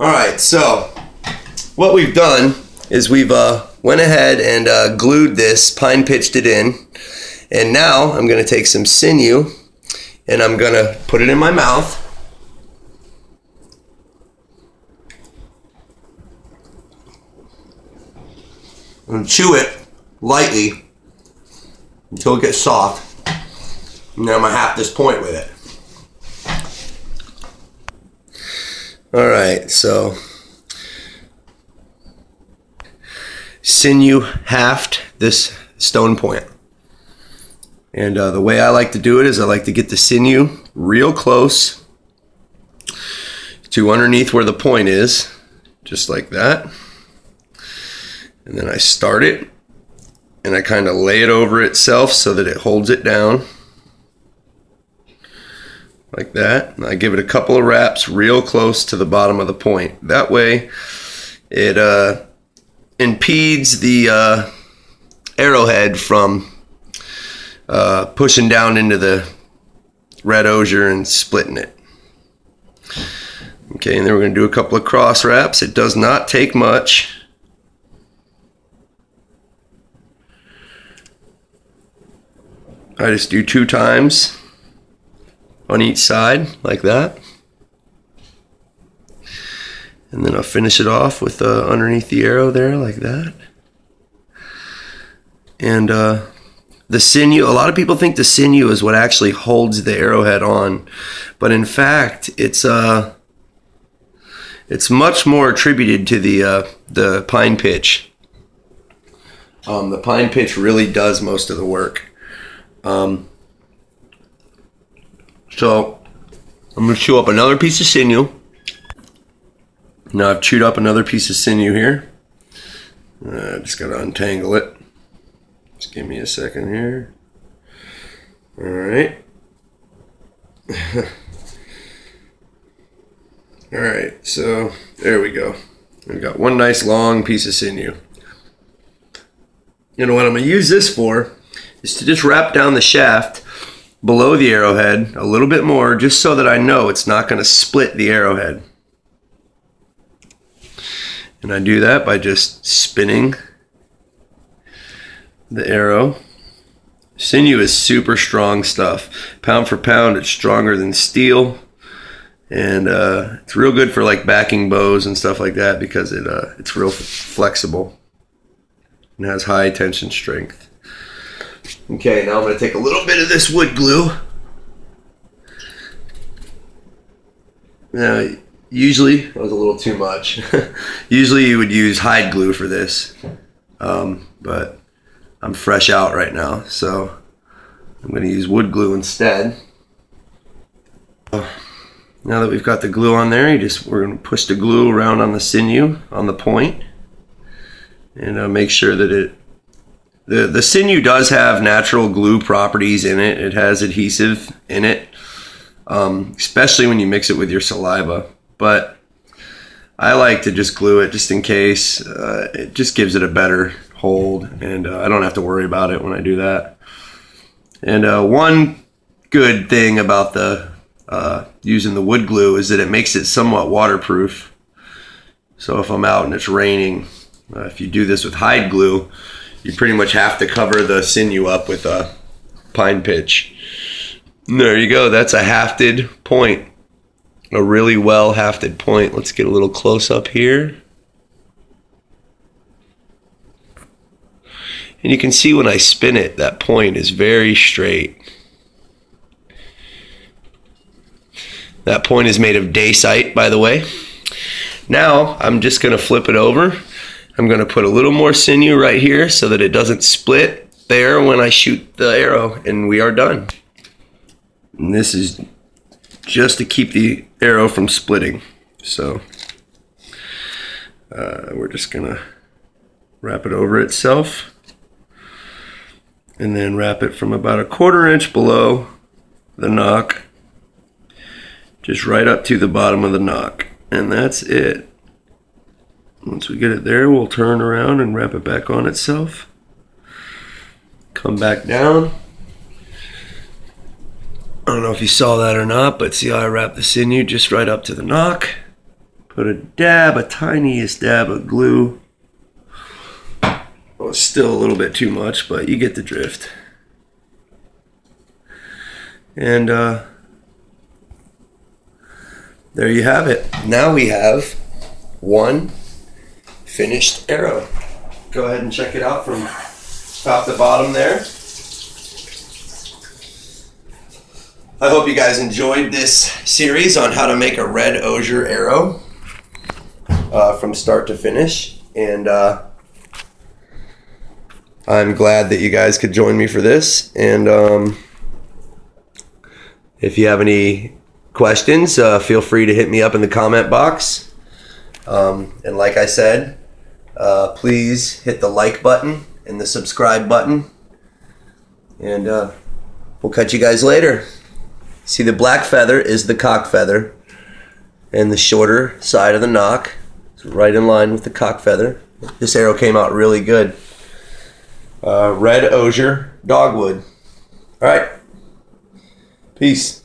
Alright, so what we've done is we've went ahead and glued this, pine pitched it in, and now I'm going to take some sinew and I'm going to put it in my mouth. I'm going to chew it lightly until it gets soft, and then I'm going to half this point with it. Alright, so sinew halved this stone point. And the way I like to do it is I like to get the sinew real close to underneath where the point is, just like that. And then I start it and I kind of lay it over itself so that it holds it down. Like that. And I give it a couple of wraps real close to the bottom of the point. That way it impedes the arrowhead from pushing down into the red osier and splitting it. Okay, and then we're going to do a couple of cross wraps. It does not take much. I just do 2 times on each side, like that. And then I'll finish it off with underneath the arrow there, like that. And the sinew, a lot of people think the sinew is what actually holds the arrowhead on. But in fact, it's much more attributed to the pine pitch. The pine pitch really does most of the work. So I'm going to chew up another piece of sinew. Now I've chewed up another piece of sinew here. Just got to untangle it. Just give me a second here. All right. All right, so there we go. We've got one nice long piece of sinew. You know what I'm going to use this for is to just wrap down the shaft below the arrowhead a little bit more, just so that I know it's not going to split the arrowhead. And I do that by just spinning the arrow. Sinew is super strong stuff. Pound for pound, it's stronger than steel. And it's real good for like backing bows and stuff like that because it's real flexible and has high tension strength. Okay, now I'm going to take a little bit of this wood glue. Now, usually, that was a little too much. Usually you would use hide glue for this, but I'm fresh out right now, so I'm going to use wood glue instead. Now that we've got the glue on there, we're going to push the glue around on the sinew on the point, and make sure that the sinew does have natural glue properties in it. It has adhesive in it, especially when you mix it with your saliva. But I like to just glue it just in case. It just gives it a better hold, and I don't have to worry about it when I do that. And one good thing about using the wood glue is that it makes it somewhat waterproof. So if I'm out and it's raining, if you do this with hide glue, you pretty much have to cover the sinew up with a pine pitch. And there you go, that's a hafted point. A really well hafted point. Let's get a little close up here. And you can see when I spin it, that point is very straight. That point is made of dacite, by the way. Now, I'm just going to flip it over. I'm going to put a little more sinew right here so that it doesn't split there when I shoot the arrow, and we are done. And this is just to keep the arrow from splitting. So we're just going to wrap it over itself and then wrap it from about 1/4 inch below the nock, just right up to the bottom of the nock, and that's it. Once we get it there, we'll turn around and wrap it back on itself. Come back down. I don't know if you saw that or not, but see how I wrapped the sinew just right up to the nock. Put a dab, a tiniest dab of glue. Well, it's still a little bit too much, but you get the drift. And there you have it. Now we have one finished arrow. Go ahead and check it out from top to bottom there. I hope you guys enjoyed this series on how to make a red osier arrow from start to finish. And I'm glad that you guys could join me for this. And if you have any questions, feel free to hit me up in the comment box. And like I said, please hit the like button and the subscribe button. And we'll catch you guys later. See, the black feather is the cock feather, and the shorter side of the nock is right in line with the cock feather. This arrow came out really good. Red osier dogwood. All right. Peace.